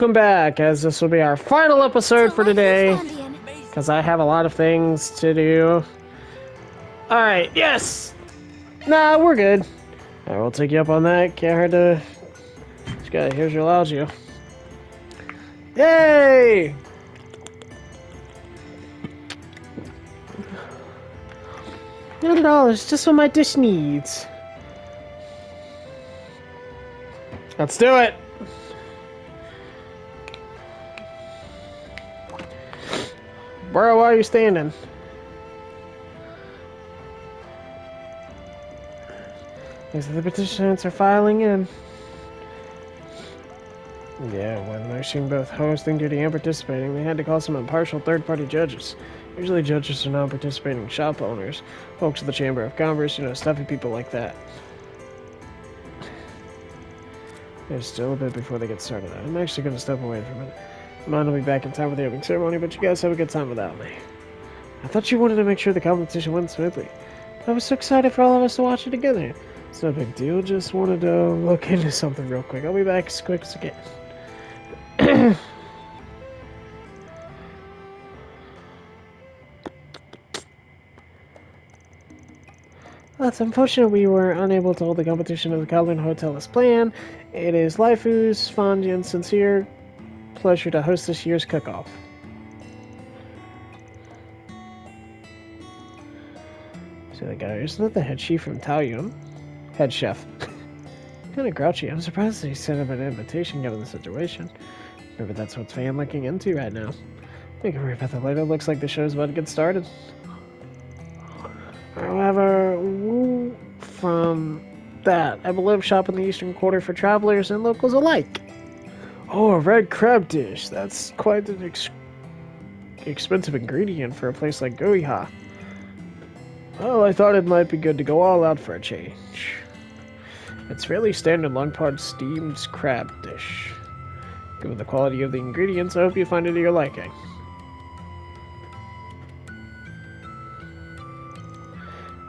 Welcome back, as this will be our final episode for today, Icelandian. because I have a lot of things to do. Alright, yes! Nah, we're good. I will take you up on that. Can't hurt to... Here's your Algio. Yay! $100, just what my dish needs. Let's do it! Bro, why are you standing? The petitions are filing in. Yeah, when they're seeing both hosting duty and participating, they had to call some impartial third-party judges. Usually judges are non-participating shop owners, folks of the Chamber of Commerce, stuffy people like that. There's still a bit before they get started. I'm actually going to step away for a minute. Mine will be back in time for the opening ceremony, but you guys have a good time without me. I thought you wanted to make sure the competition went smoothly. I was so excited for all of us to watch it together. It's no big deal, just wanted to look into something real quick. I'll be back as quick as I can. It's unfortunate we were unable to hold the competition at the Kowloon Hotel as planned. It is Laifu's fond and sincere pleasure to host this year's cook-off. See that guy? Isn't that the head chef from Taoyuan? Head chef. Kind of grouchy. I'm surprised he sent him an invitation given the situation. Maybe that's what Fan looking into right now. We can worry about that later. Looks like the show's about to get started. However, from that, I believe shop in the Eastern Quarter for travelers and locals alike. Oh, a red crab dish. That's quite an expensive ingredient for a place like Goiha. Well, I thought it might be good to go all out for a change. It's fairly standard long-pod steamed crab dish. Given the quality of the ingredients, I hope you find it to your liking.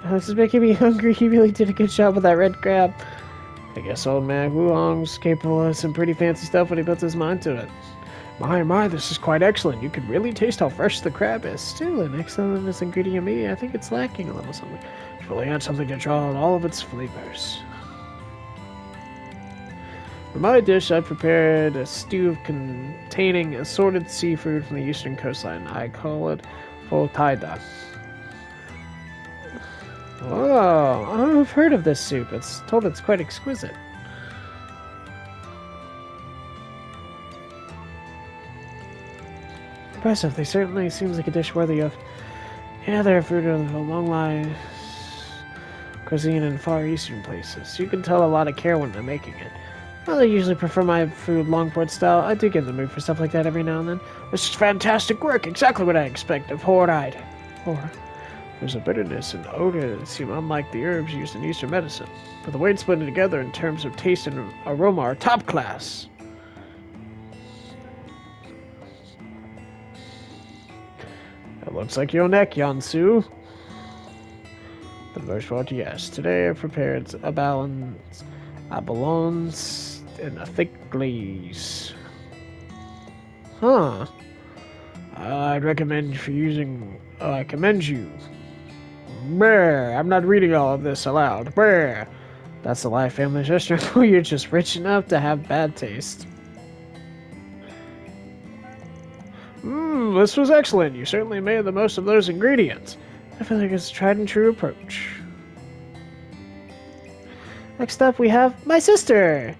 This is making me hungry. He really did a good job with that red crab. I guess old man Wuhong's capable of some pretty fancy stuff when he puts his mind to it. My, this is quite excellent. You can really taste how fresh the crab is. Still an excellent as ingredient me. I think it's lacking a little something. It's really had something to draw on all of its flavors. For my dish, I prepared a stew containing assorted seafood from the eastern coastline. I call it Fotaida. Whoa, I've heard of this soup. It's told it's quite exquisite. Impressive. They certainly seems like a dish worthy of. Yeah, they're fruit of a long line cuisine in Far Eastern places. You can tell a lot of care when they're making it. Well, I usually prefer my food longboard style. I do get in the mood for stuff like that every now and then. This is fantastic work. Exactly what I expect of Horide. There's a bitterness and odor that seem unlike the herbs used in Eastern medicine. But the way it's blended together in terms of taste and aroma are top class. It looks like your neck, Yansu. For the most part, yes. Today I prepared abalone in a thick glaze. Huh. I'd recommend for using... I commend you. Brr, I'm not reading all of this aloud. Brr. That's the Lai family's restaurant where you're just rich enough to have bad taste. This was excellent. You certainly made the most of those ingredients. I feel like it's a tried and true approach. Next up, we have my sister.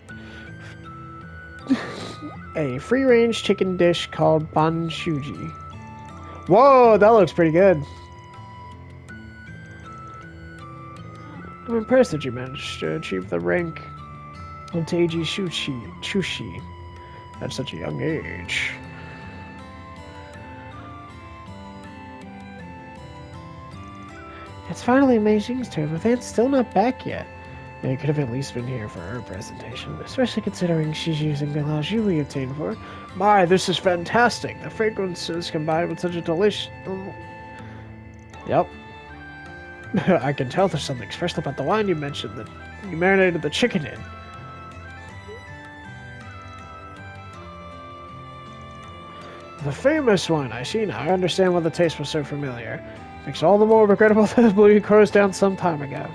A free-range chicken dish called banshuji. Whoa, that looks pretty good. I'm impressed that you managed to achieve the rank of Teiji Chushi at such a young age. It's finally Mei Xing's turn, but Van's still not back yet. You could have at least been here for her presentation, especially considering she's using the Laju we obtained for her. My, this is fantastic! The fragrances combined with such a delicious... Yep. I can tell there's something special about the wine you mentioned that you marinated the chicken in. The famous one. I see now. I understand why the taste was so familiar. Makes all the more regrettable that the blue closed down some time ago.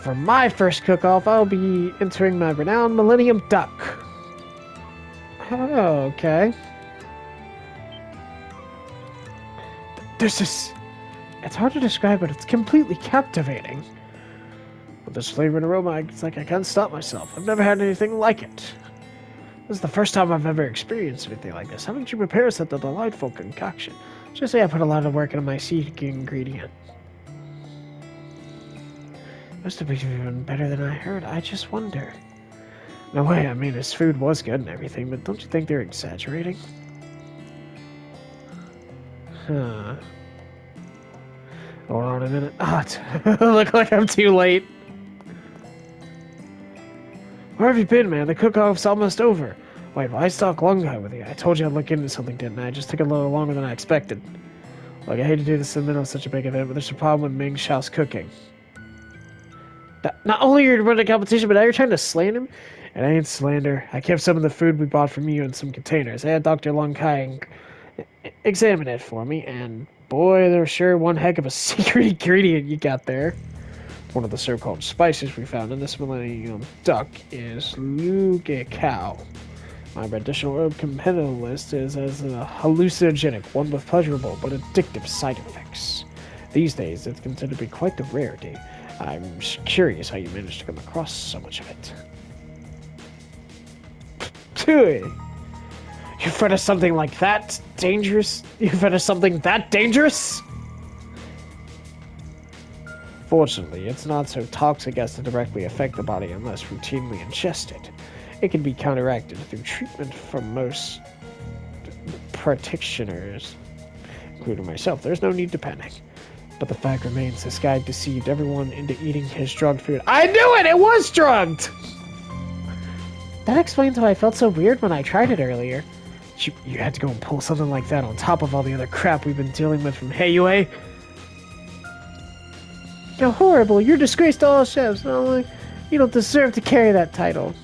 For my first cook-off, I'll be entering my renowned Millennium Duck. Oh, okay. There's this... It's hard to describe, but it's completely captivating. With this flavor and aroma, it's like I can't stop myself. I've never had anything like it. This is the first time I've ever experienced anything like this. How did you prepare such a delightful concoction? Just say I put a lot of work into my secret ingredient. Must have been even better than I heard. I just wonder. No way, I mean, his food was good and everything, but don't you think they're exaggerating? Huh. Hold on a minute. Ah, look like I'm too late. Where have you been, man? The cook-off's almost over. Wait, why stalk Long Guy with you? I told you I'd look into something, didn't I? It just took a little longer than I expected. Look, I hate to do this in the middle of such a big event, but there's a problem with Ming Xiao's cooking. Not only are you running a competition, but now you're trying to slander him? It ain't slander. I kept some of the food we bought from you in some containers. I had Dr. Long Kai examine it for me, and boy, there's sure one heck of a secret ingredient you got there. One of the so-called spices we found in this Millennium Duck is Lugekao. My additional herb competitive list is as a hallucinogenic, one with pleasurable but addictive side effects. These days, it's considered to be quite the rarity. I'm curious how you managed to come across so much of it. Tui! You've heard of something like that dangerous? You've heard of something that dangerous? Fortunately, it's not so toxic as to directly affect the body unless routinely ingested. It can be counteracted through treatment from most practitioners, including myself. There's no need to panic. But the fact remains, this guy deceived everyone into eating his drugged food. I knew it! It was drugged! That explains why I felt so weird when I tried it earlier. You had to go and pull something like that on top of all the other crap we've been dealing with from Heiyue. You're horrible. You're a disgrace to all chefs. Not only you don't deserve to carry that title.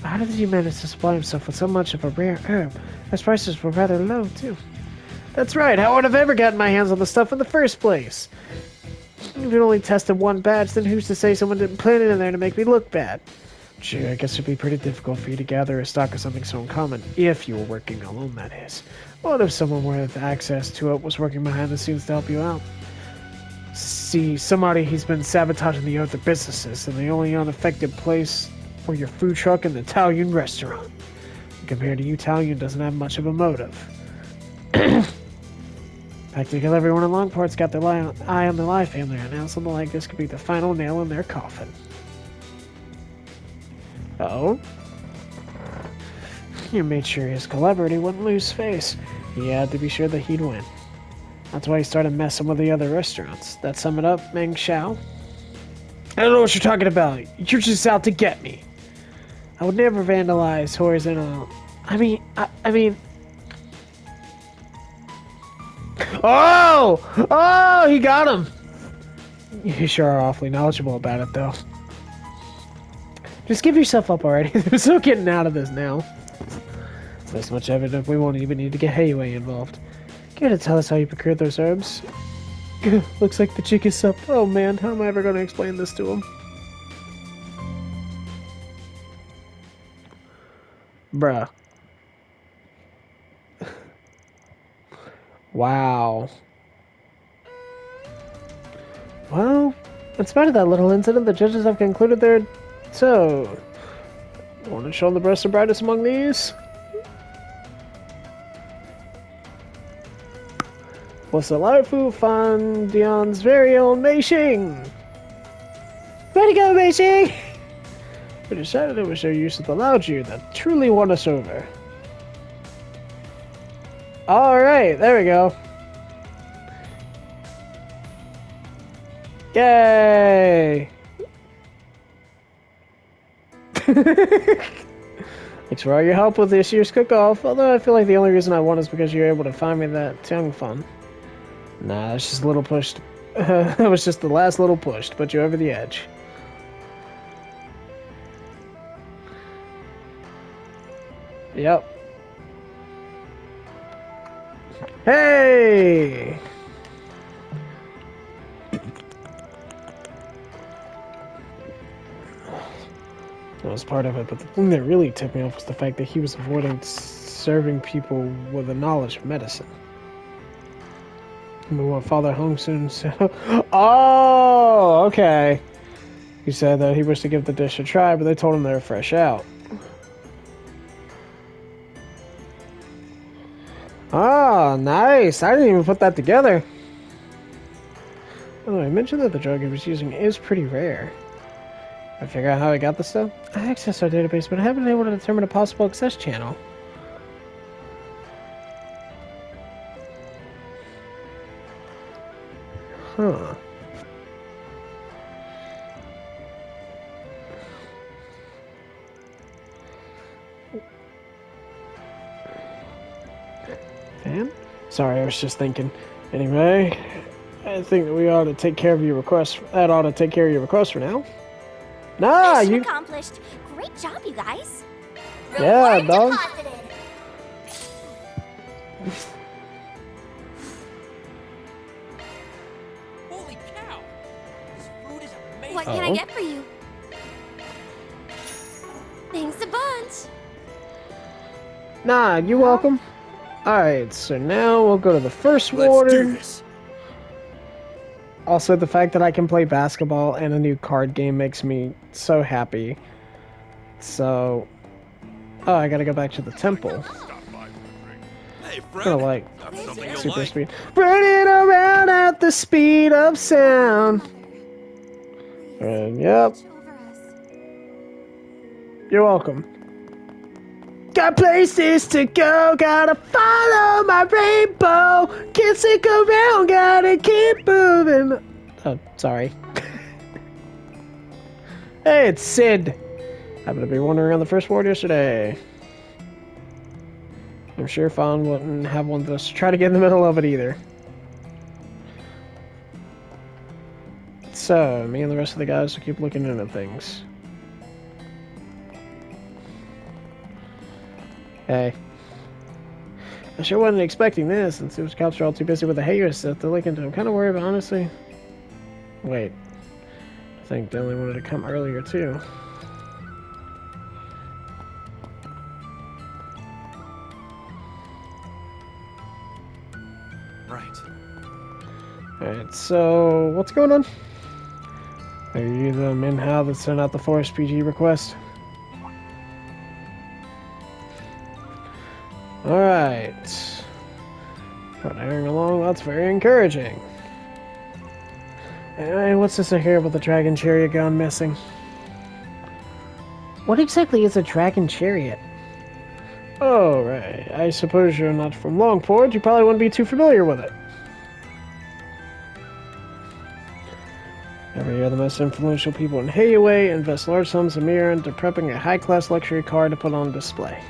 How did you manage to supply himself with so much of a rare herb? His prices were rather low, too. That's right. How would I have ever gotten my hands on the stuff in the first place? If it only tested one batch, then who's to say someone didn't plant it in there to make me look bad? Gee, I guess it'd be pretty difficult for you to gather a stock of something so uncommon, if you were working alone, that is. What if someone with access to it was working behind the scenes to help you out? See, somebody he's been sabotaging the other businesses, and the only unaffected place for your food truck and the Taoyuan restaurant. And compared to you, Taoyuan doesn't have much of a motive. Practically everyone in Longport's got their eye on the Lai family right now. Something like this could be the final nail in their coffin. Uh-oh? You made sure his celebrity wouldn't lose face. He had to be sure that he'd win. That's why he started messing with the other restaurants. That sum it up, Meng Xiao? I don't know what you're talking about. You're just out to get me. I would never vandalize horizontal... I mean... Oh! Oh, he got him! You sure are awfully knowledgeable about it, though. Just give yourself up already. There's no getting out of this now. This much evidence, we won't even need to get Heiyue involved. Care to tell us how you procured those herbs? Looks like the chick is up. Oh man, how am I ever going to explain this to him? Bruh. Wow. Well, in spite of that little incident, the judges have concluded they're... So... Want to show the best and brightest among these? Was the Laifu Fan Dian's very own Mei Xing! Way to go, Mei Xing! We decided it was their use of the Laoju that truly won us over. Alright, there we go. Yay! Thanks for all your help with this year's cook-off, although I feel like the only reason I won is because you were able to find me that Tiang Fun. Nah, that's just a little push. That was just the last little push to put you over the edge. Yep. Hey! That was part of it, but the thing that really tipped me off was the fact that he was avoiding serving people with the knowledge of medicine. We want father home soon, so... Oh, okay. He said that he wished to give the dish a try, but they told him they were fresh out. Oh, nice. I didn't even put that together. Oh, I mentioned that the drug he was using is pretty rare. I figure out how I got this stuff? I accessed our database, but I haven't been able to determine a possible access channel. Huh. Fan? Sorry, I was just thinking. Anyway, I think that we ought to take care of your request. That ought to take care of your request for now. Nah, Mission you... accomplished. Great job, you guys. Yeah, Reward dog. deposited. Holy cow! This food is amazing. What can I get for you? Thanks a bunch. Nah, you welcome. Alright, so now we'll go to the first Let's water. do this. Also, the fact that I can play basketball and a new card game makes me so happy. So... Oh, I gotta go back to the temple. Hey, Kinda friend. like Got something you'll super like. speed. Burning around at the speed of sound. And yep, you're welcome. Got places to go, gotta follow my rainbow. Can't stick around, gotta keep moving. Oh, sorry. Hey, it's Sid. Happened to be wandering around the first ward yesterday. I'm sure Fawn wouldn't have one of us try to get in the middle of it either. So, me and the rest of the guys will keep looking into things. Hey. I sure wasn't expecting this, since those cops are all too busy with the hater stuff to look into. I'm kind of worried, but honestly... Wait. I think they only wanted to come earlier, too. Right. Alright, so... What's going on? Are you the Minhao that sent out the Forest PG request? Alright. Pioneering along, that's very encouraging. And what's this I hear about the dragon chariot gone missing? What exactly is a dragon chariot? Oh, right. I suppose you're not from Longport. You probably wouldn't be too familiar with it. Every year, the most influential people in Heiwei invest large sums of Mira into prepping a high-class luxury car to put on display.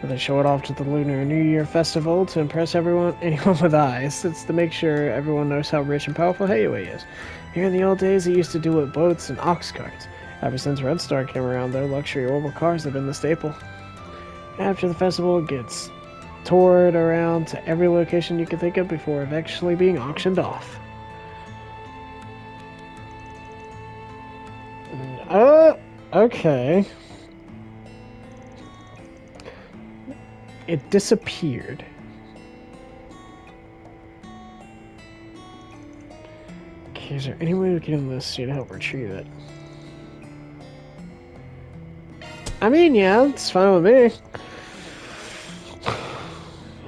They show it off to the Lunar New Year festival to impress anyone with eyes. It's to make sure everyone knows how rich and powerful Heiwei is. Here in the old days, they used to do it with boats and ox carts. Ever since Red Star came around, their luxury orbital cars have been the staple. After the festival, it gets toured around to every location you can think of before eventually being auctioned off. Okay. It disappeared. Okay, is there any way we can enlist you to help retrieve it? I mean, yeah, it's fine with me.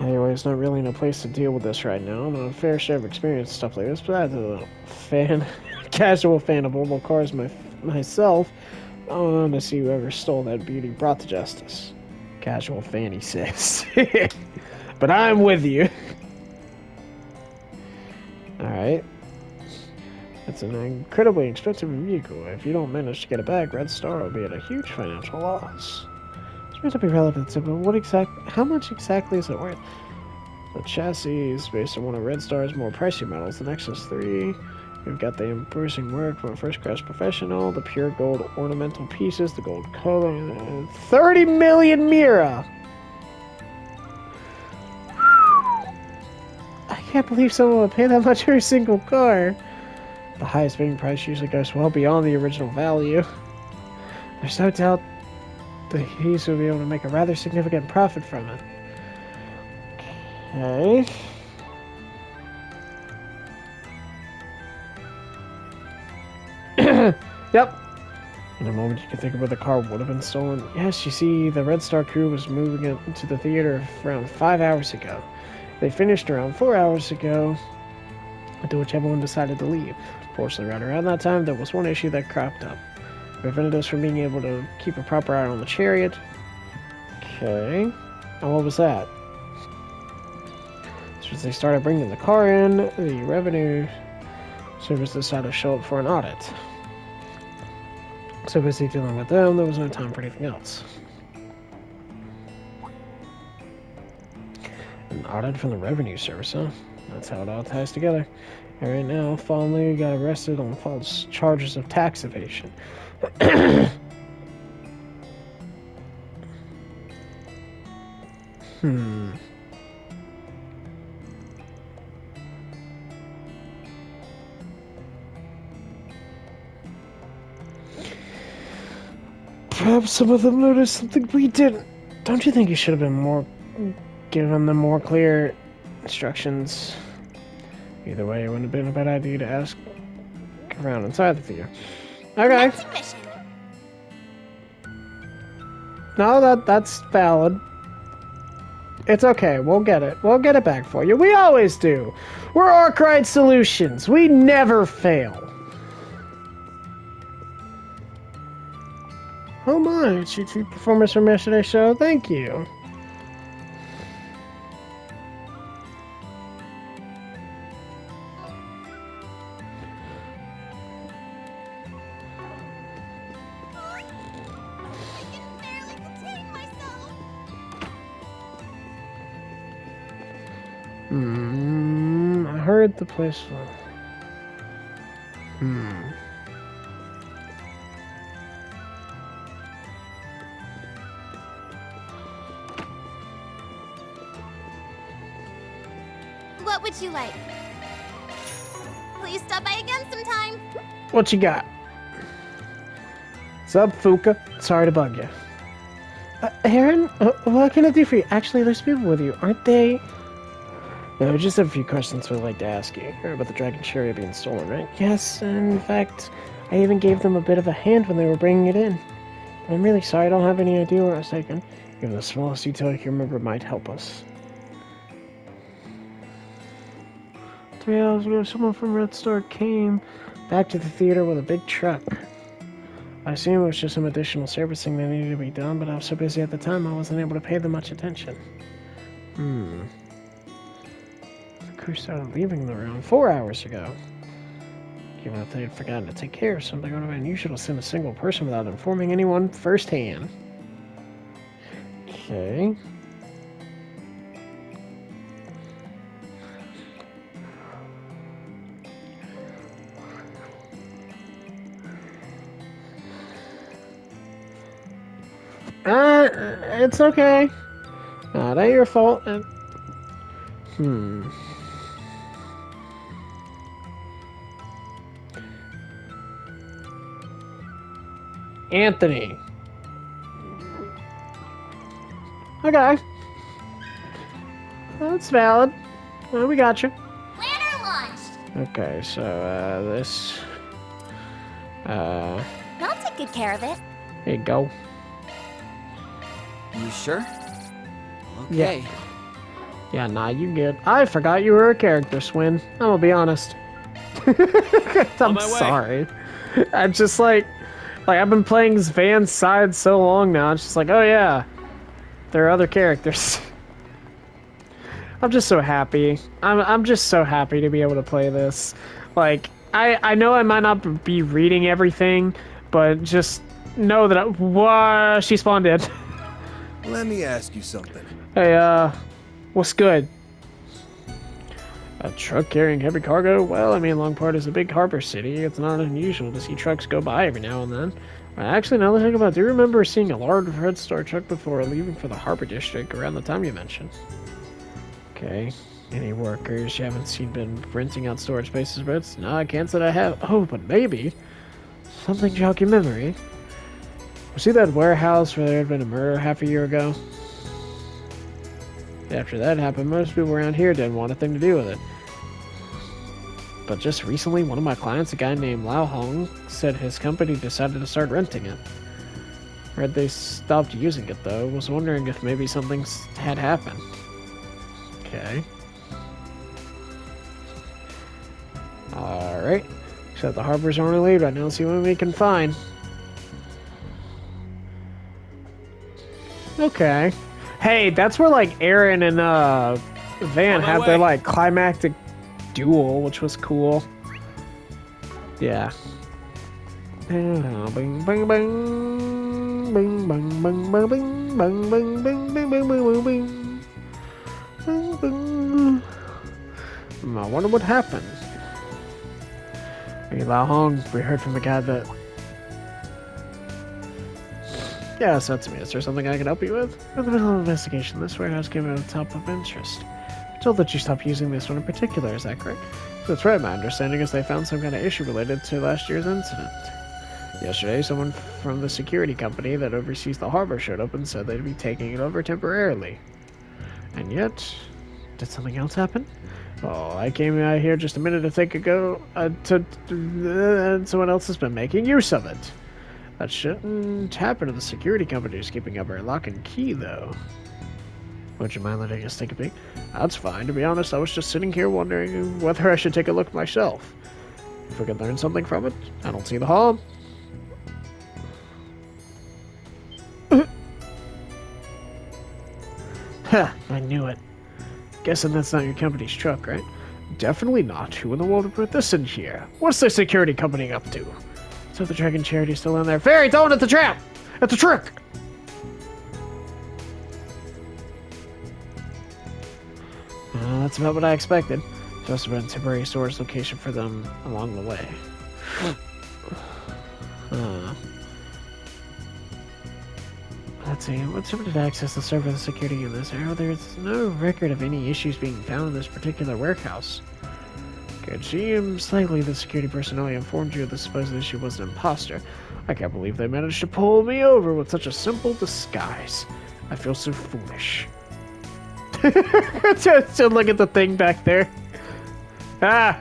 Anyway, it's not really in a place to deal with this right now. I'm a fair share of experience and stuff like this, but as a casual fan of orbital cars myself, I want to see whoever stole that beauty brought to justice. Casual fan, he says. But I'm with you. Alright. It's an incredibly expensive vehicle. If you don't manage to get it back, Red Star will be at a huge financial loss. This may not be relevant to, but how much exactly is it worth? The chassis is based on one of Red Star's more pricey models, the Nexus 3. We've got the embossing work from a first-class professional, the pure gold ornamental pieces, the gold color, 30 million Mira! I can't believe someone would pay that much for a single car. The highest bidding price usually goes well beyond the original value. There's no doubt that Hayes will be able to make a rather significant profit from it. Okay. Yep. In a moment, you can think of where the car would have been stolen. Yes, you see, the Red Star crew was moving it to the theater around 5 hours ago. They finished around 4 hours ago, to which everyone decided to leave. Fortunately, right around that time, there was one issue that cropped up. It prevented us from being able to keep a proper eye on the chariot. Okay. And what was that? So as they started bringing the car in, the revenue service decided to show up for an audit. So busy dealing with them, there was no time for anything else. An audit from the revenue service, huh? That's how it all ties together. And right now, Fallen Lee got arrested on false charges of tax evasion. Perhaps some of them noticed something we didn't. Don't you think you should have been given them more clear instructions? Either way, it wouldn't have been a bad idea to ask around inside the theater. Okay. Mission. No, that's valid. It's okay. We'll get it. We'll get it back for you. We always do. We're Arkwright Solutions. We never fail. Oh my, cheat sheet performance from yesterday's show. Thank you. I heard the place. What would you like? Please stop by again sometime. What you got? Sup, Fuka? Sorry to bug you. Aaron, what can I do for you? Actually, there's people with you, aren't they? No, just have a few questions we'd like to ask you. Heard about the Dragon Chariot being stolen, right? Yes, and in fact, I even gave them a bit of a hand when they were bringing it in. I'm really sorry, I don't have any idea where I was taken. Even the smallest detail you can remember might help us. 3 hours ago, someone from Red Star came back to the theater with a big truck. I assume it was just some additional servicing that needed to be done, but I was so busy at the time I wasn't able to pay them much attention. The crew started leaving the room 4 hours ago. Even if they had forgotten to take care of something, it would have been unusual to send a single person without informing anyone firsthand. Okay. It's okay. Not your fault. Anthony. Okay. That's valid. Well, we got you. Planner launched. Okay, so, this... I'll take good care of it. There you go. You sure? Okay. Yeah, nah, you good. I forgot you were a character, Swin. I'm gonna be honest. I'm sorry. I'm just like I've been playing Van's side so long now. It's just like, oh yeah, there are other characters. I'm just so happy. I'm just so happy to be able to play this. Like, I know I might not be reading everything, but just know that she spawned in. Let me ask you something. Hey, what's good? A truck carrying heavy cargo? Well, I mean, Longport is a big harbor city. It's not unusual to see trucks go by every now and then. Actually, now that I think about it, I do remember seeing a large Red Star truck before leaving for the harbor district around the time you mentioned. Okay. Any workers you haven't seen been renting out storage spaces, but no, I can't say I have. Oh, but maybe. Something jog your memory. See that warehouse where there had been a murder half a year ago? After that happened, most people around here didn't want a thing to do with it. But just recently, one of my clients, a guy named Lao Hong, said his company decided to start renting it. Read they stopped using it, though. Was wondering if maybe something had happened. Okay. Alright. So the harbor's on our lead right now. See what we can find. Okay. Hey, that's where, like, Aaron and, Van had their, like, climactic duel, which was cool. Yeah. Bing, bing, bing, bing, bing, bing, bing, bing, bing, bing, bing, bing, bing, bing, bing, bing. I wonder what happened. Hey, Lao Hong, we heard from the guy that... Yes, that's me. Is there something I can help you with? In the middle of an investigation, this warehouse came at the top of interest. I'm told that you stopped using this one in particular, is that correct? That's right, my understanding is they found some kind of issue related to last year's incident. Yesterday, someone from the security company that oversees the harbor showed up and said they'd be taking it over temporarily. And yet, did something else happen? Oh, I came out here just a minute ago, and someone else has been making use of it. That shouldn't happen to the security company who's keeping up our lock and key, though. Would you mind letting us take a peek? That's fine. To be honest, I was just sitting here wondering whether I should take a look myself. If we could learn something from it, I don't see the harm. Ha! I knew it. Guessing that's not your company's truck, right? Definitely not. Who in the world would put this in here? What's the security company up to? So the Dragon Charity's still in there. Fairy, don't at the trap! At the trick! That's about what I expected. Just about a temporary storage location for them along the way. Let's see, what's limited access to server the security in this area? There's no record of any issues being found in this particular warehouse. It seems likely the security personnel informed you the supposed issue was an imposter. I can't believe they managed to pull me over with such a simple disguise. I feel so foolish. just look at the thing back there. Ah!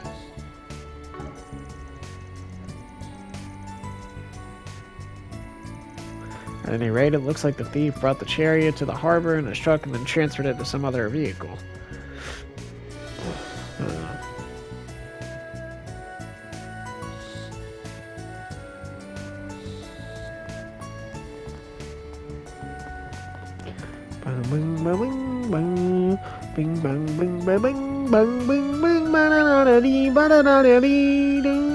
At any rate, it looks like the thief brought the chariot to the harbor in his truck and then transferred it to some other vehicle. Bing bang bang bing bang bing bang bing bang bing bing ba da dee ba da dee doo.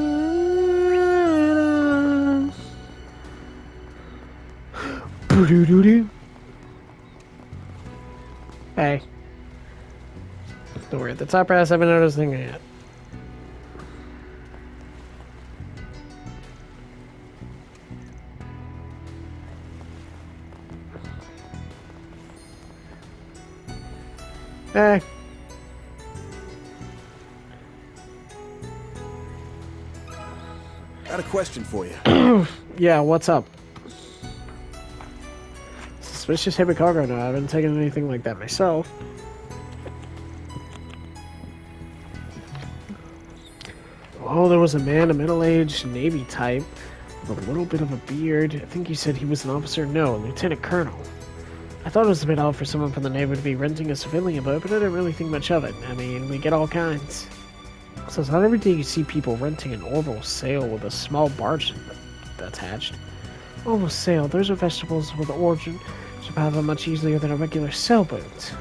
Hey. Don't worry, the top brass haven't noticed anything yet. Hey. Got a question for you. Yeah, what's up? Suspicious heavy cargo. No, I haven't taken anything like that myself. Oh, there was a man, a middle-aged Navy type, with a little bit of a beard. I think he said he was an officer. No, a lieutenant colonel. I thought it was a bit odd for someone from the Navy to be renting a civilian boat, but I didn't really think much of it. I mean, we get all kinds. So it's not every day you see people renting an orbital sail with a small barge attached. Orbital sail, those are vegetables with origin, so power much easier than a regular sailboat.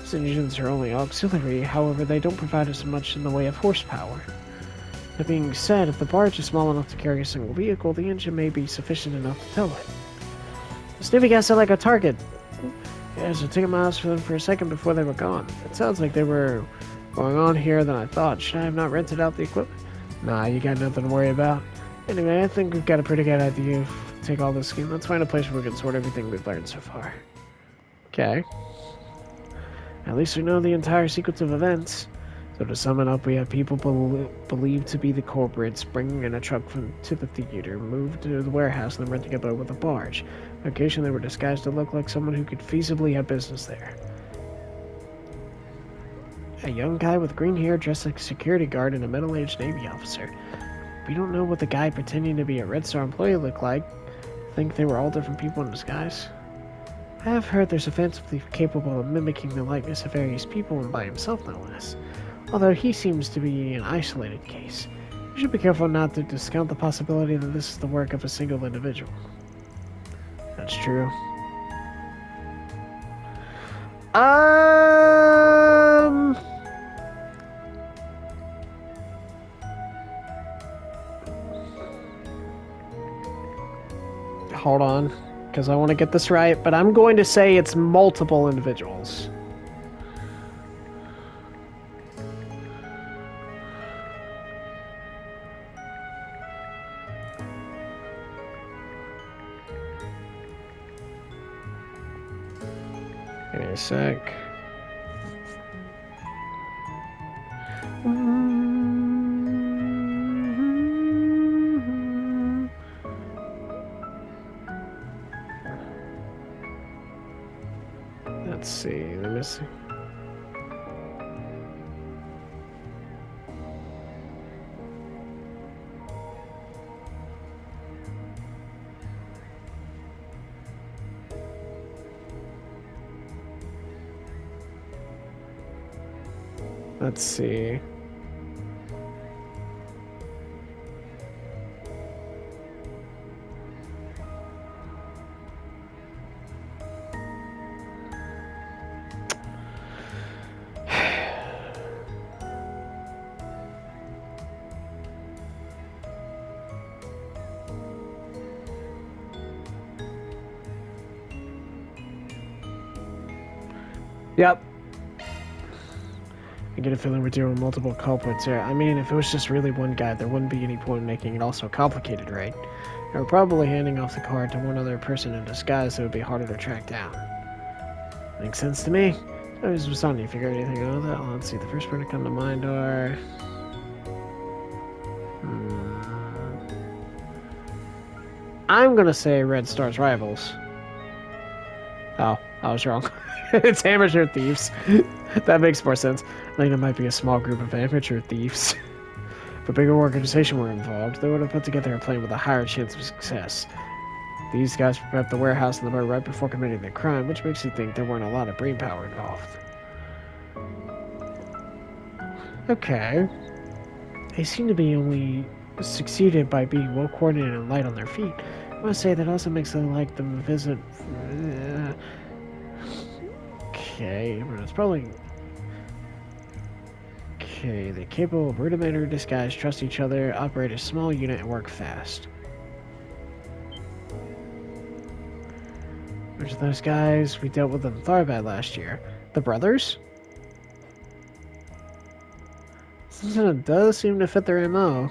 These engines are only auxiliary, however, they don't provide us much in the way of horsepower. That being said, if the barge is small enough to carry a single vehicle, the engine may be sufficient enough to tow it. This Navy guy sounded like a target. Yeah, so it took miles for them for a second before they were gone. It sounds like they were going on here than I thought. Should I have not rented out the equipment? Nah, you got nothing to worry about. Anyway, I think we've got a pretty good idea of take all this scheme. Let's find a place where we can sort everything we've learned so far. Okay. At least we know the entire sequence of events. So to sum it up, we have people believed to be the culprits bringing in a truck to the theater, moved to the warehouse, and then renting a boat with a barge. On occasion, they were disguised to look like someone who could feasibly have business there. A young guy with green hair dressed like a security guard and a middle-aged Navy officer. We don't know what the guy pretending to be a Red Star employee looked like. I think they were all different people in disguise. I have heard there's a phantom thief capable of mimicking the likeness of various people and by himself no less. Although he seems to be an isolated case. We should be careful not to discount the possibility that this is the work of a single individual. That's true. Hold on, because I want to get this right, but I'm going to say it's multiple individuals. Give me a sec. Let's see, let me see. Let's see. Yep. I get a feeling we're dealing with multiple culprits here. I mean, if it was just really one guy, there wouldn't be any point in making it all so complicated, right? And we're probably handing off the card to one other person in disguise that would be harder to track down. Makes sense to me. I was just on you figure anything out of that? Well, let's see, the first person to come to mind are... I'm gonna say Red Star's rivals. Oh, I was wrong. It's amateur thieves. That makes more sense. I think it might be a small group of amateur thieves. If a bigger organization were involved, they would have put together a plan with a higher chance of success. These guys prepped the warehouse and the boat right before committing the crime, which makes you think there weren't a lot of brainpower involved. Okay. They seem to be only succeeded by being well coordinated and light on their feet. I must say that also makes them like them visit... Okay, but it's probably... Okay, they're capable of rudimentary disguise, trust each other, operate a small unit, and work fast. Which of those guys we dealt with in Tharbad last year? The brothers? It does seem to fit their MO.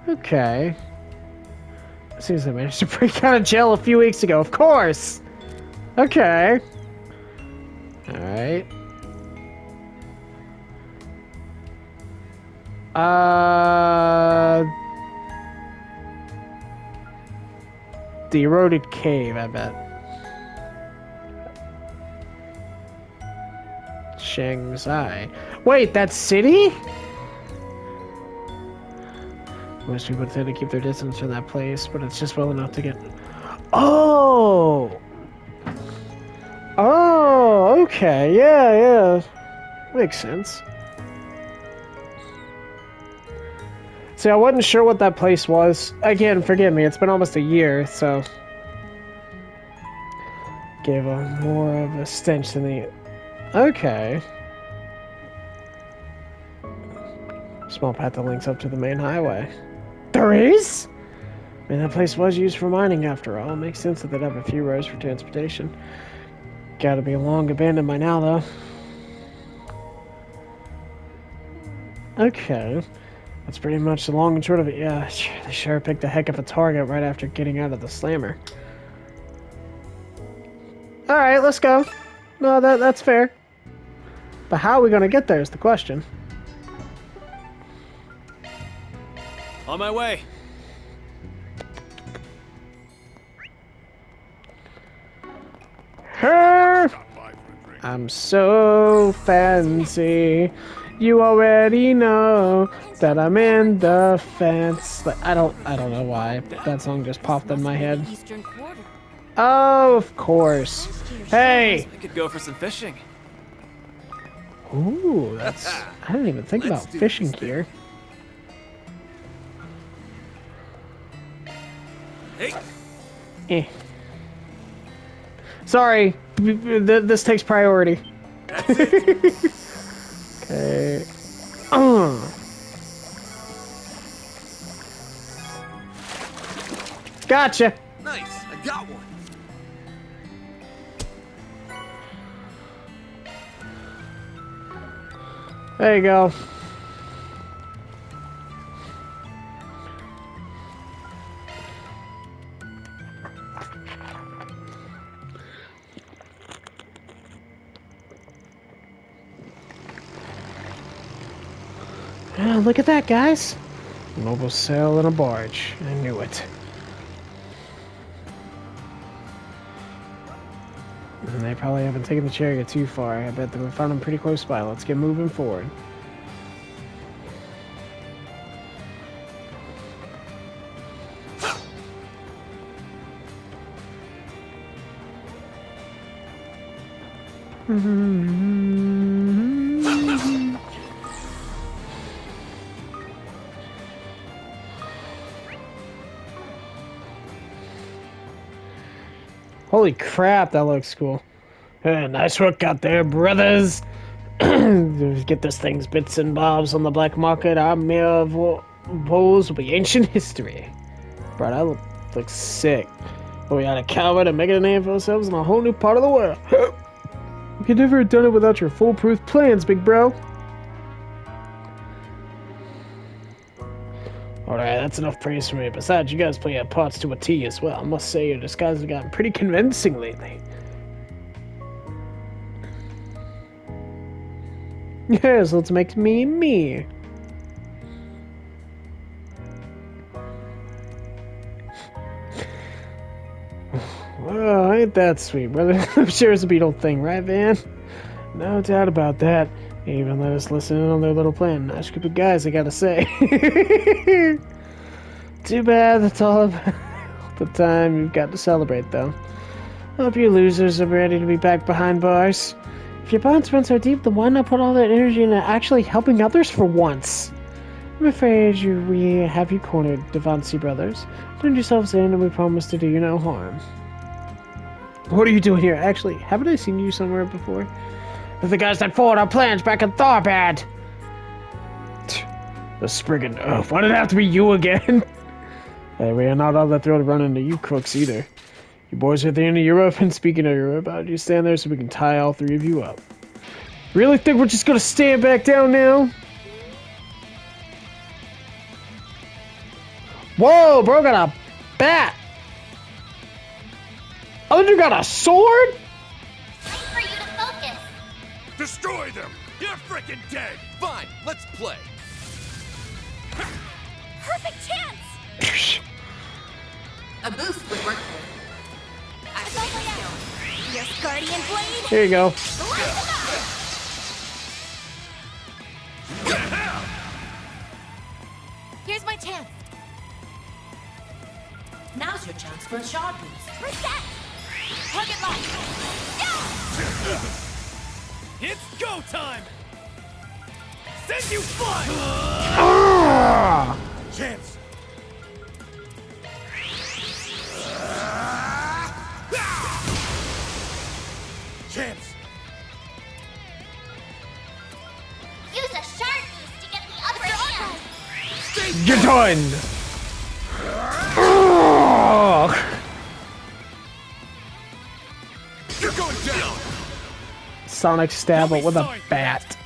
Okay. Seems I managed to break out of jail a few weeks ago, of course! Okay. Alright. The eroded cave, I bet. Shanghai. Wait, that's city? Most people tend to keep their distance from that place, but it's just well enough to get... Oh! Oh, okay, yeah. Makes sense. See, I wasn't sure what that place was. Again, forgive me, it's been almost a year, so... Gave a more of a stench than the... Okay. Small path that links up to the main highway. There is? I mean, that place was used for mining after all. It makes sense that they'd have a few roads for transportation. Gotta be long abandoned by now, though. Okay. That's pretty much the long and short of it. Yeah, they sure picked a heck of a target right after getting out of the slammer. Alright, let's go. No, that's fair. But how are we gonna get there is the question. On my way. Her! I'm so fancy. You already know that I'm in the fence. Like, I don't know why that song just popped in my head. Eastern Quarter. Oh, of course. Hey! I could go for some fishing. Ooh, that's... I didn't even think about fishing here. Hey. Eh. Sorry, this takes priority. Okay. Gotcha. Nice. I got one. There you go. Ah, look at that, guys. Mobile sail and a barge. I knew it. And they probably haven't taken the chariot too far. I bet that we found them pretty close by. Let's get moving forward. Holy crap, that looks cool. Nice work out there, brothers. Get this thing's bits and bobs on the black market. Our mere woes will be ancient history. Bro, that looks sick. We had a coward and making a name for ourselves in a whole new part of the world. You could never have done it without your foolproof plans, big bro. Alright, that's enough praise for me. Besides, you guys play your parts to a T as well. I must say, your disguise has gotten pretty convincing lately. Yes, let's make me me. Well, ain't that sweet, brother? I'm sure it's a Beetle thing, right, Van? No doubt about that. They even let us listen in on their little plan. Nice group of guys, I gotta say. Too bad that's all about the time you've got to celebrate, though. Hope you losers are ready to be back behind bars. If your bonds run so deep, then why not put all that energy into actually helping others for once? I'm afraid we have you cornered, Devancy brothers. Turn yourselves in, and we promise to do you no harm. What are you doing here? Actually, haven't I seen you somewhere before? With the guys that followed our plans back in Tharbad. The Spriggan. Ugh, why did it have to be you again? Hey, we are not all that thrilled to run into you crooks either. You boys are at the end of Europe, and speaking of Europe, how do you stand there so we can tie all three of you up? Really think we're just gonna stand back down now? Whoa, bro got a bat! Oh, you got a sword? Time for you to focus. Destroy them. You're freaking dead. Fine. Let's play. Perfect chance. A boost would work here. Yes, Guardian Blade. Here you go. Here's my chance. Now's your chance for a shot boost. Reset. Target lock. It's go time. Send you flying. Chance. Chance. Use a sharp boost to get the upper hand. You're done! Sonic stab it with a bat.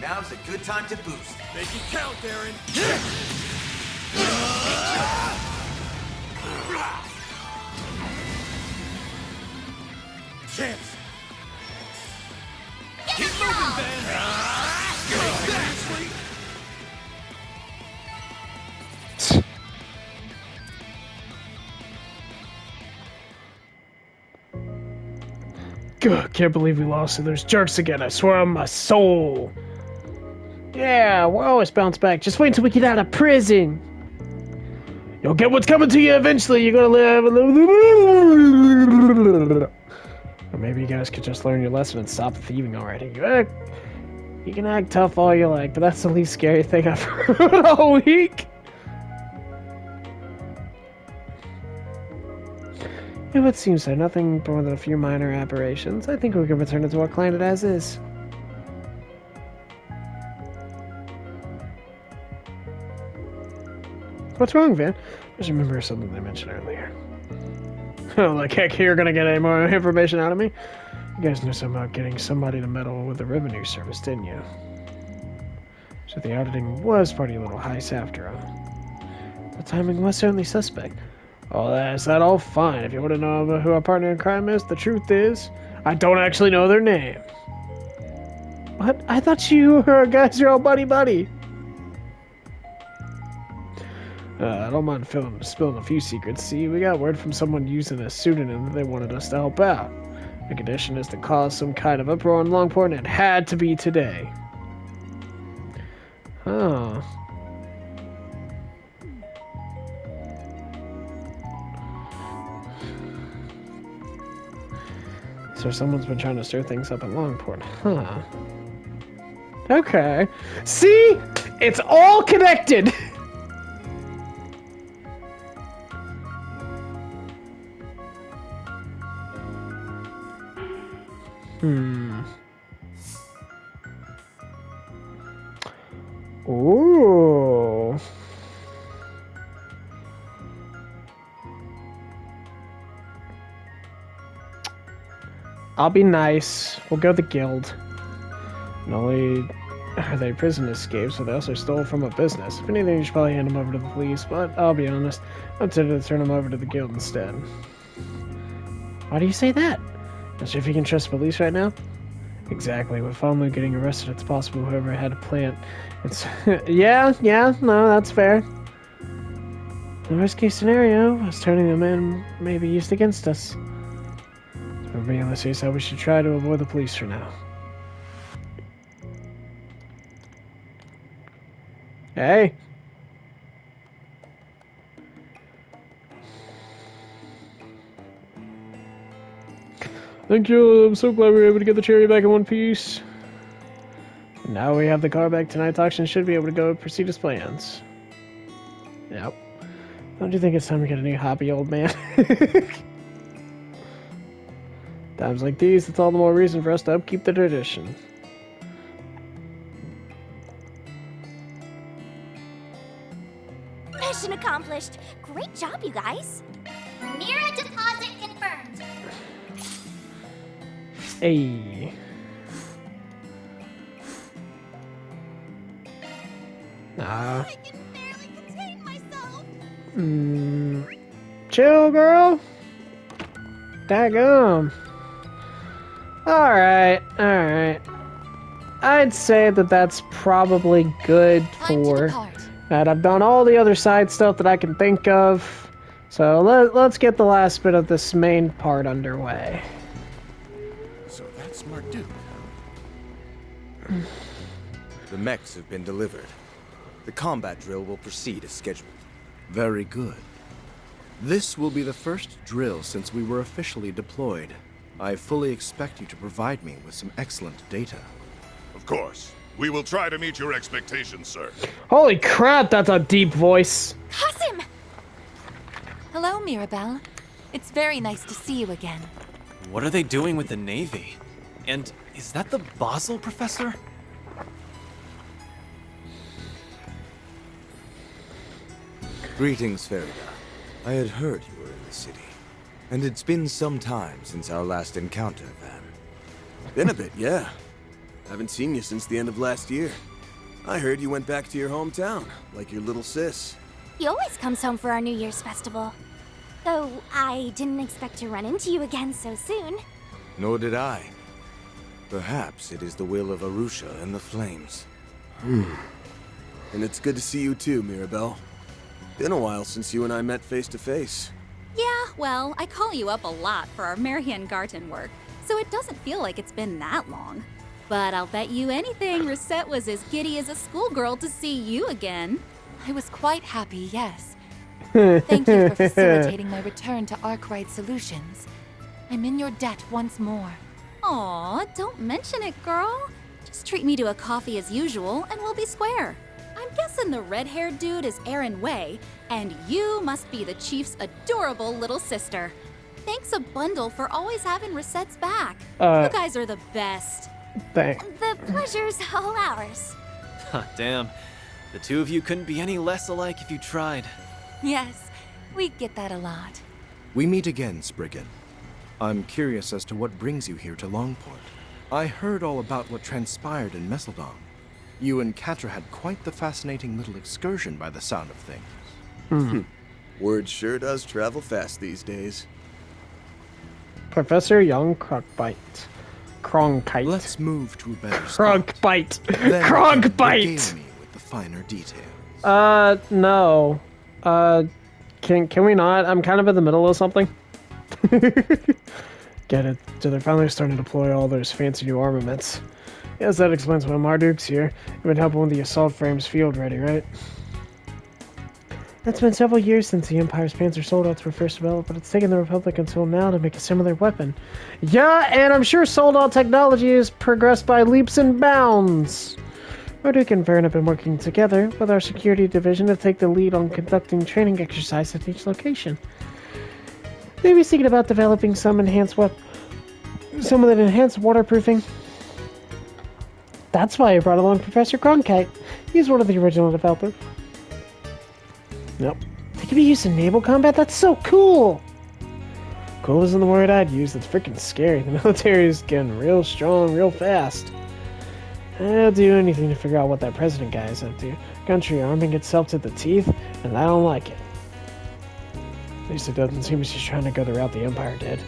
Now's a good time to boost. Make it count, Darren. Chance. Keep moving, Van. Seriously? God, can't believe we lost to those jerks again. I swear on my soul. Yeah, we'll always bounce back. Just wait until we get out of prison. You'll get what's coming to you eventually. You're gonna live. Or maybe you guys could just learn your lesson and stop thieving already. You can act tough all you like, but that's the least scary thing I've heard all week. If it seems so, nothing more than a few minor aberrations. I think we can return it to our planet as is. What's wrong, Van? Just remember something they mentioned earlier. Oh, like heck, you're gonna get any more information out of me? You guys knew something about getting somebody to meddle with the revenue service, didn't you? So the auditing was part of your little heist after all. The timing was certainly suspect. Oh, that's that all fine. If you want to know who our partner in crime is, the truth is, I don't actually know their name. What? I thought you were guys are all buddy-buddy. I don't mind spilling a few secrets. See, we got word from someone using a pseudonym that they wanted us to help out. The condition is to cause some kind of uproar in Longport, and it had to be today. Oh. So someone's been trying to stir things up at Longport, huh? Okay. See? It's all connected! Ooh. I'll be nice. We'll go the guild. Not only are they prison escapes, but they also stole from a business. If anything, you should probably hand them over to the police, but I'll be honest, I'm tempted to turn them over to the guild instead. Why do you say that? Not sure if you can trust police right now? Exactly. With Fonlu getting arrested, it's possible whoever had a plant. It's yeah, no, that's fair. The worst case scenario was turning them in may be used against us. So being on the safe side, we should try to avoid the police for now. Hey. Thank you. I'm so glad we were able to get the cherry back in one piece. Now we have the car back. Tonight's auction should be able to go proceed as plans. Yep. Don't you think it's time to get a new hobby, old man? Times like these, it's all the more reason for us to upkeep the tradition. Mission accomplished. Great job, you guys. Mirror deposit confirmed. Hey. Nah. I can barely contain myself. Chill, girl. Daggum. Alright. I'd say that that's probably good for that. I've done all the other side stuff that I can think of. So let's get the last bit of this main part underway. So that's Marduk. The mechs have been delivered. The combat drill will proceed as scheduled. Very good. This will be the first drill since we were officially deployed. I fully expect you to provide me with some excellent data. Of course. We will try to meet your expectations, sir. Holy crap, that's a deep voice. Kasim! Hello, Mirabelle. It's very nice to see you again. What are they doing with the Navy? And is that the Basel professor? Greetings, Farida. I had heard you were in the city, and it's been some time since our last encounter, Van. Been a bit, yeah. Haven't seen you since the end of last year. I heard you went back to your hometown, like your little sis. He always comes home for our New Year's festival. Though I didn't expect to run into you again so soon. Nor did I. Perhaps it is the will of Arusha and the flames. And it's good to see you too, Mirabelle. Been a while since you and I met face to face. Yeah, well, I call you up a lot for our Marian Garten work, so it doesn't feel like it's been that long. But I'll bet you anything Rosette was as giddy as a schoolgirl to see you again. I was quite happy, yes. Thank you for facilitating my return to Arkwright Solutions. I'm in your debt once more. Aw, don't mention it, girl. Just treat me to a coffee as usual, and we'll be square. I'm guessing the red-haired dude is Aaron Way, and you must be the Chief's adorable little sister. Thanks a bundle for always having Rosette's back. You guys are the best. Thanks. The pleasure's all ours. Huh, damn. The two of you couldn't be any less alike if you tried. Yes, we get that a lot. We meet again, Spriggan. I'm curious as to what brings you here to Longport. I heard all about what transpired in Messeldom. You and Catra had quite the fascinating little excursion by the sound of things. Word sure does travel fast these days. Professor Young Cronkbite. Cronkite. Let's move to a better spot. Cronkbite. Then Cronkbite. regale me with the finer details. No. Can we not? I'm kind of in the middle of something. Get it? So they're finally starting to deploy all those fancy new armaments. Yes, that explains why Marduk's here. You've been helping with the assault frames field ready, right? It's been several years since the Empire's Panzer Soldats were first developed, but it's taken the Republic until now to make a similar weapon. Yeah, and I'm sure Soldat technology has progressed by leaps and bounds. Marduk and Vern have been working together with our security division to take the lead on conducting training exercises at each location. Maybe he's thinking about developing some with enhanced waterproofing. That's why I brought along Professor Cronkite. He's one of the original developers. Yep. They can be used in naval combat? That's so cool! Cool isn't the word I'd use. That's freaking scary. The military is getting real strong, real fast. I'll do anything to figure out what that president guy is up to. Country arming itself to the teeth, and I don't like it. At least it doesn't seem as he's trying to go the route the Empire did.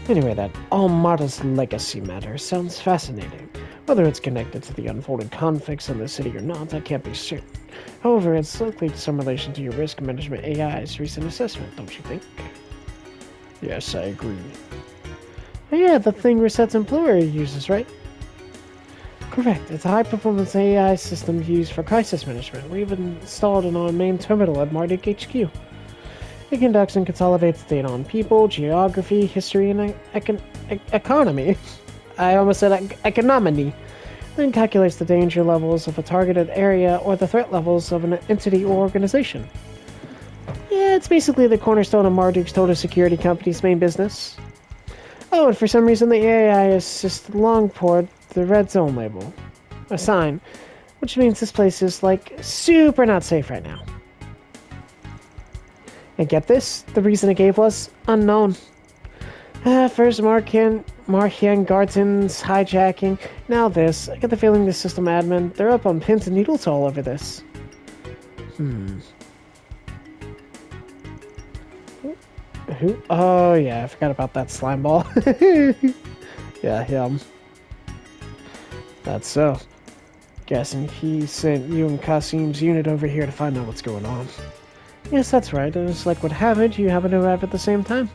Anyway, that Almada's legacy matter sounds fascinating. Whether it's connected to the unfolding conflicts in the city or not, I can't be certain. However, it's likely some relation to your risk management AI's recent assessment, don't you think? Yes, I agree. Oh yeah, the thing Rosette's employer uses, right? Correct. It's a high-performance AI system used for crisis management. We've installed it on our main terminal at Marduk HQ. It conducts and consolidates data on people, geography, history, and economy. I almost said economy. Then calculates the danger levels of a targeted area or the threat levels of an entity or organization. Yeah, it's basically the cornerstone of Marduk's total security company's main business. Oh, and for some reason the AI assists Longport the red zone label. A sign. Which means this place is, like, super not safe right now. And get this, the reason it gave was unknown. First Markian Garten's hijacking, now this. I get the feeling the system admin, they're up on pins and needles all over this. Who? Oh yeah, I forgot about that slime ball. Yeah, him. That's so. Guessing he sent you and Kasim's unit over here to find out what's going on. Yes, that's right. And it's like what happened, you happen to arrive at the same time.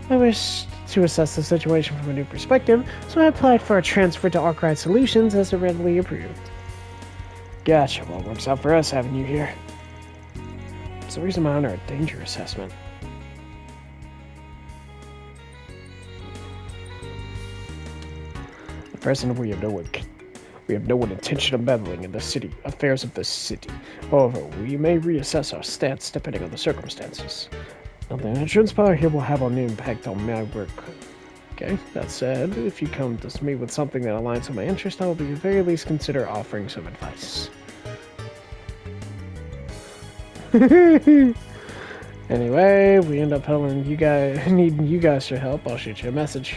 I wish to assess the situation from a new perspective, so I applied for a transfer to Arkwright Solutions as it readily approved. Gotcha. Well, it works out for us having you here. It's the reason I'm under a danger assessment. The President, we have no intention of meddling in the affairs of the city. However, we may reassess our stance depending on the circumstances. Nothing that transpire here will have an impact on my work. Okay, that said, if you come to me with something that aligns with my interest, I will be at the very least consider offering some advice. Anyway, we end up needing you guys for help. I'll shoot you a message.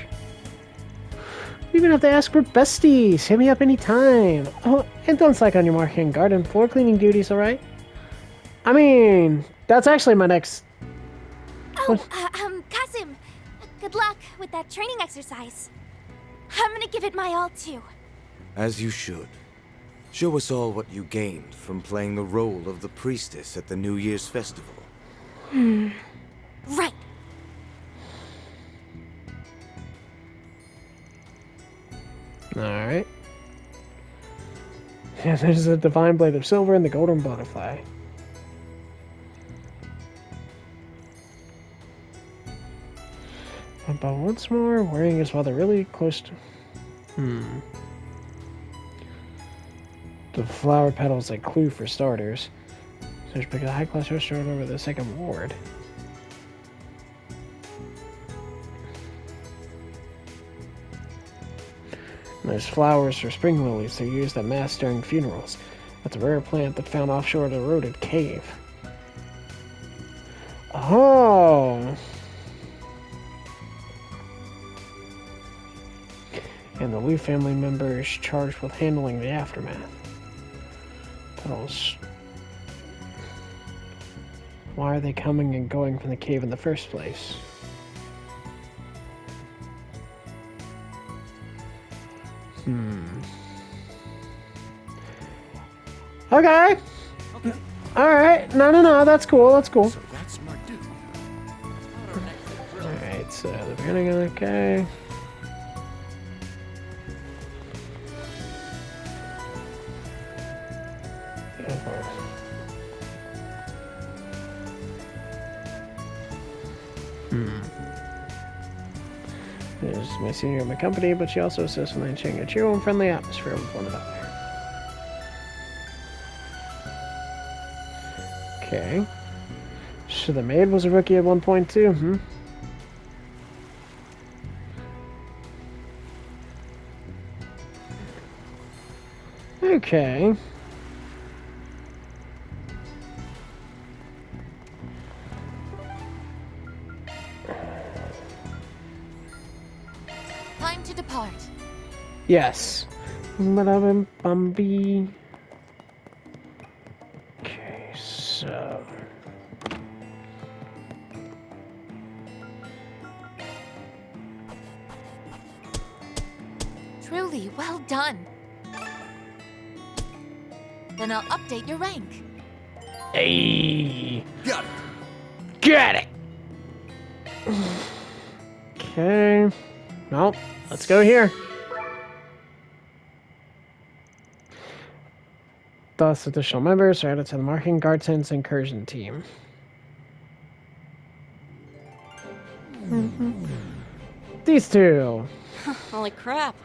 You even have to ask for besties. Hit me up anytime. Oh, and don't slack on your marking garden floor cleaning duties, alright? I mean, that's actually my next... Oh, Kasim, good luck with that training exercise. I'm gonna give it my all, too. As you should. Show us all what you gained from playing the role of the priestess at the New Year's festival. Right. Alright. Yeah, there's the Divine Blade of Silver and the Golden Butterfly. But once more, wearing is while they're really close to... The flower petals like clue for starters. Search pick a high-class restaurant over the second ward. And there's flowers for spring lilies. They're used at mass during funerals. That's a rare plant that found offshore of the eroded cave. Oh! And the Liu family member is charged with handling the aftermath. Petals. Why are they coming and going from the cave in the first place? Okay. Alright. No, that's cool, that's cool. So that's my dude. Alright, so the beginning, okay. There's my senior in my company, but she also assists in maintaining a cheerful and friendly atmosphere with one another. Okay. So the maid was a rookie at one point too, Okay. Time to depart. Yes. Bumby. Okay, so... Truly, well done. Then I'll update your rank. Hey! Got it. Get it! Okay. Well, let's go here. Thus, additional members are added to the Marking Guardson's Incursion team. These two. Holy crap.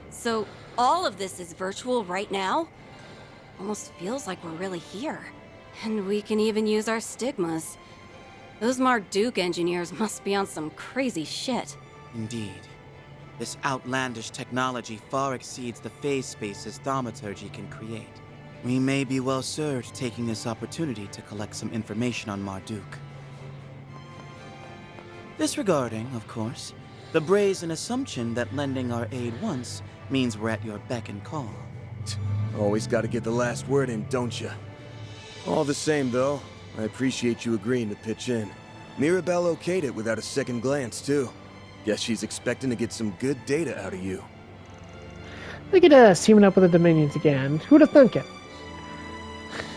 So, all of this is virtual right now? Almost feels like we're really here. And we can even use our stigmas. Those Marduk engineers must be on some crazy shit. Indeed. This outlandish technology far exceeds the phase spaces thaumaturgy can create. We may be well served taking this opportunity to collect some information on Marduk. Disregarding, of course, the brazen assumption that lending our aid once means we're at your beck and call. Always gotta get the last word in, don't ya? All the same, though, I appreciate you agreeing to pitch in. Mirabelle okayed it without a second glance, too. Guess she's expecting to get some good data out of you. Look at us, teaming up with the Dominions again. Who'd have thunk it?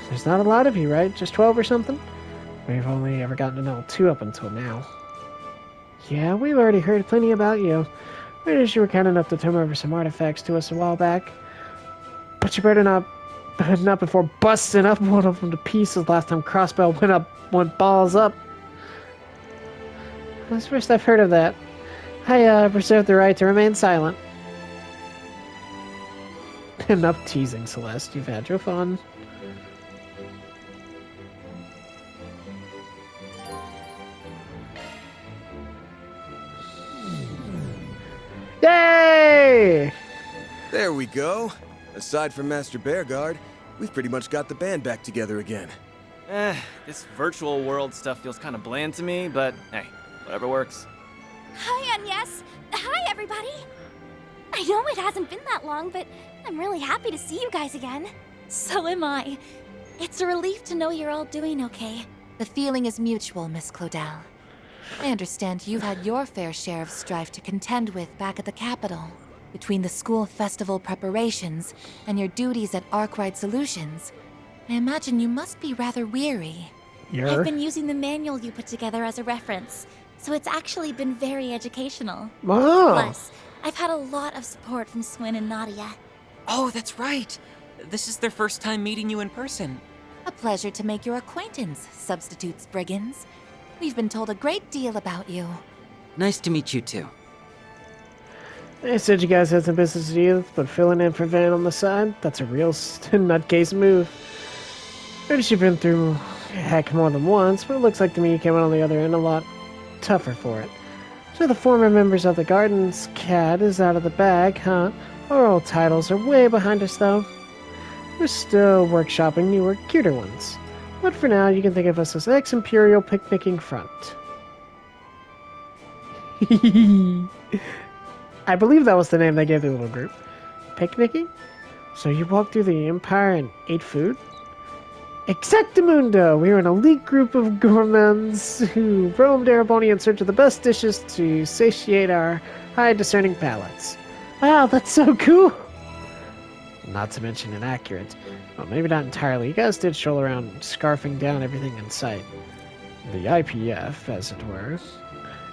There's not a lot of you, right? Just 12 or something? We've only ever gotten to know 2 up until now. Yeah, we've already heard plenty about you. We noticed you were kind enough to turn over some artifacts to us a while back. But you better not before busting up one of them to pieces last time Crossbell went balls up. That's the first I've heard of that. I reserve the right to remain silent. Enough teasing, Celeste. You've had your fun. Yay! There we go. Aside from Master Bearguard, we've pretty much got the band back together again. This virtual world stuff feels kind of bland to me, but hey, whatever works. Hi, Agnes. Hi, everybody. I know it hasn't been that long, but I'm really happy to see you guys again. So am I. It's a relief to know you're all doing okay. The feeling is mutual, Miss Claudel. I understand you've had your fair share of strife to contend with back at the capital. Between the school festival preparations and your duties at Arkwright Solutions, I imagine you must be rather weary. I've been using the manual you put together as a reference, so it's actually been very educational. Oh. Plus, I've had a lot of support from Swin and Nadia. Oh, that's right. This is their first time meeting you in person. A pleasure to make your acquaintance, Substitute Brigands. We've been told a great deal about you. Nice to meet you too. I said you guys had some business to deal with, but filling in for Van on the side, that's a real nutcase move. Notice you've been through heck more than once, but it looks like to me you came out on the other end a lot tougher for it. So the former members of the Gardens Cat is out of the bag, huh? Our old titles are way behind us though. We're still workshopping newer, cuter ones. But for now, you can think of us as ex-Imperial Picnicking Front. I believe that was the name they gave the little group. Picnicking? So you walked through the Empire and ate food? Exactamundo! We are an elite group of gourmands who roamed Ereboni in search of the best dishes to satiate our high discerning palates. Wow, that's so cool! Not to mention inaccurate. Well, maybe not entirely. You guys did stroll around scarfing down everything in sight. The IPF, as it were,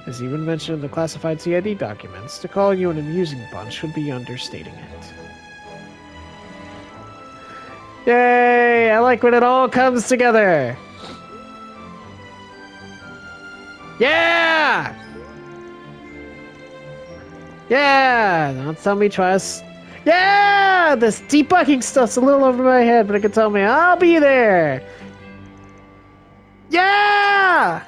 is even mentioned in the classified CID documents. To call you an amusing bunch would be understating it. Yay! I like when it all comes together! Yeah! Yeah! Don't tell me twice. Yeah! This debugging stuff's a little over my head, but it can tell me I'll be there! Yeah!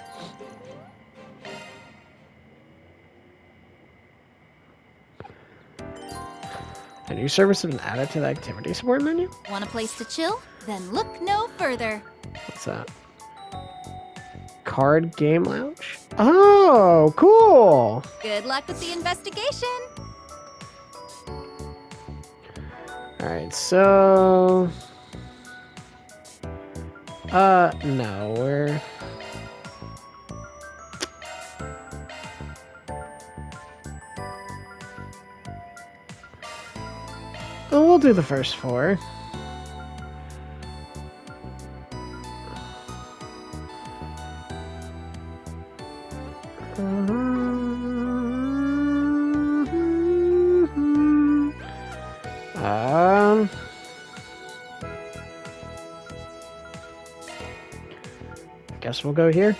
A new service has been added to the activity support menu? Want a place to chill? Then look no further. What's that? Card game lounge? Oh, cool! Good luck with the investigation. Alright, so... no, we're... Oh, we'll do the first four. Guess we'll go here.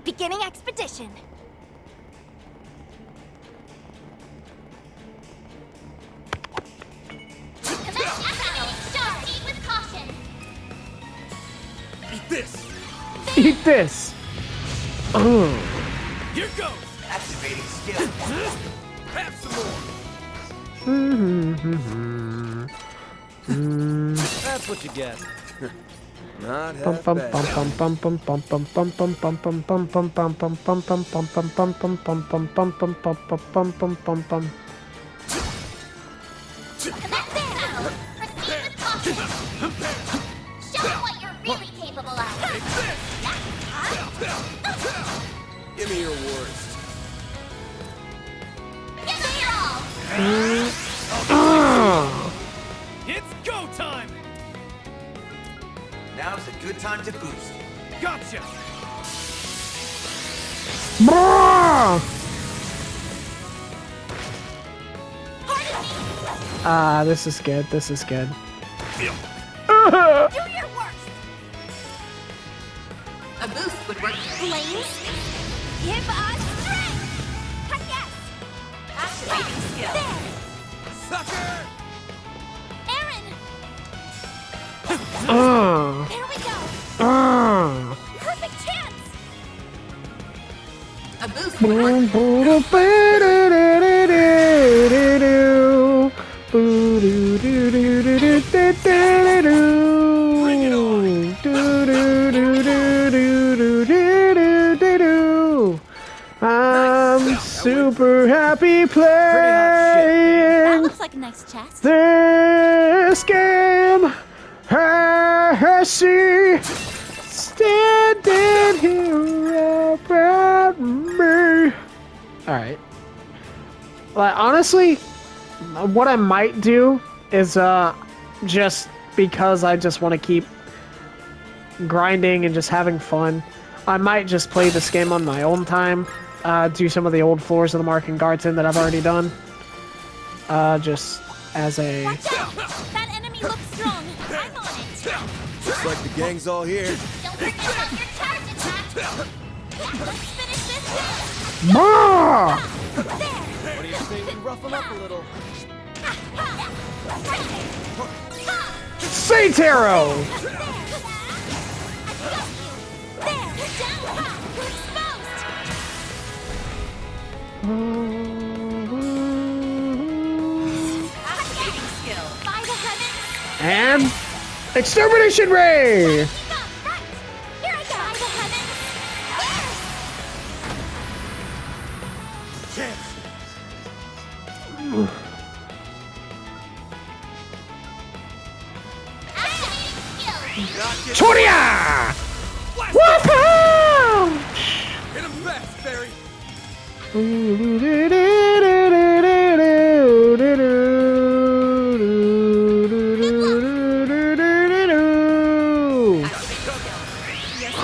Beginning expedition. With caution. Eat this! Eat this! Oh. Here goes! Activating skill. Have some more! That's what you get. Not half bad. Show me what you're really capable of. Give me your worst. Give me your all. It's go time! Now's a good time to boost. Gotcha! Ah, this is good. This is good. Do your worst. A boost would work. Flames, give us strength. Heck yes. Activating skill. There. Sucker! Aaron. There we go. Perfect chance. A boost would work. I'm super be That playing looks like a nice chest. this game. I see standing here about me. Alright. Like, honestly, what I might do is, just because I just want to keep grinding and just having fun, I might just play this game on my own time, do some of the old floors of the Mark and Garten that I've already done, just as a... Watch out! That enemy looks strong. I'm on it. Looks like the gang's all here. Don't forget about your charge attack. Let's finish this. Bah! There. What do you say we rough him up a little? Saint Arrow! Activating skill. By the heavens! And Extermination Ray! Here I go! By the heavens! Choria! Woohoo! Hit him fast, Barry.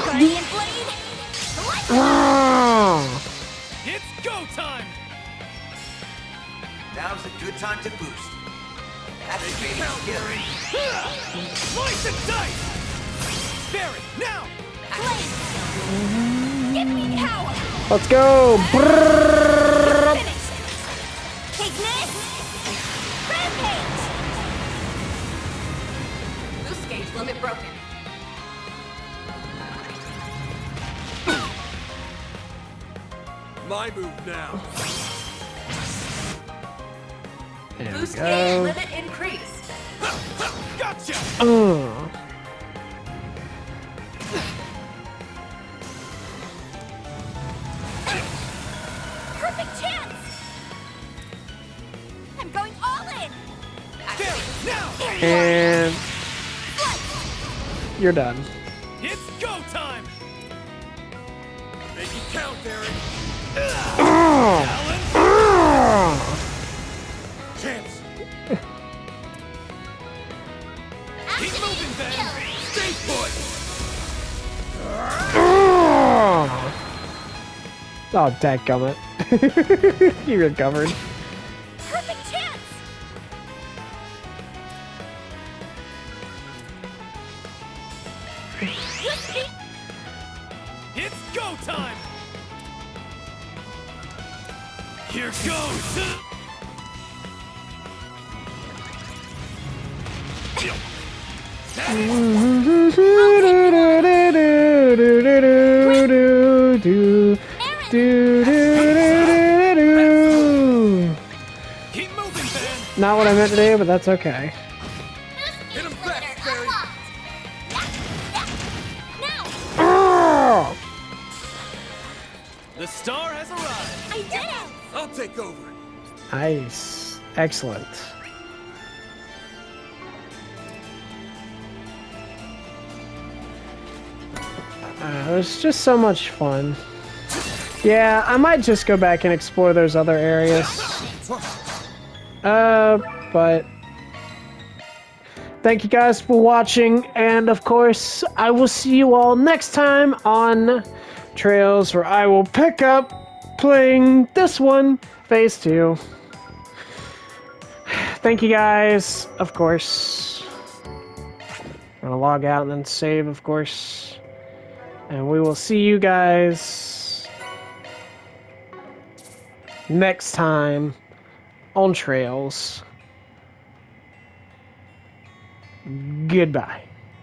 Guardian Blade! It's go time! Now's a good time to boost. Activating skill. Slice and dice! Barry, now! Give me power! Let's go! Brrrr. Finish! Ignis! Rampage! Boost gauge limit broken. My move now. There we Boost go. gauge limit increased. Gotcha! Perfect chance! I'm going all in! Barry, now! And you're done. It's go time! Make it count, Barry. Chance. Keep moving, Ben! Stay put. Oh, dadgummit. You recovered. Perfect chance! It's go time! Here goes! Keep moving, Ben! Not what I meant to do, but that's okay. Hit him fast, Barry. Oh! The star has arrived! I did it! I'll take over. Nice. Excellent. It was just so much fun. Yeah, I might just go back and explore those other areas. But thank you guys for watching, and of course, I will see you all next time on Trails, where I will pick up playing this one, Phase 2. Thank you guys, of course. I'm gonna log out and then save, of course. And we will see you guys next time on Trails. Goodbye.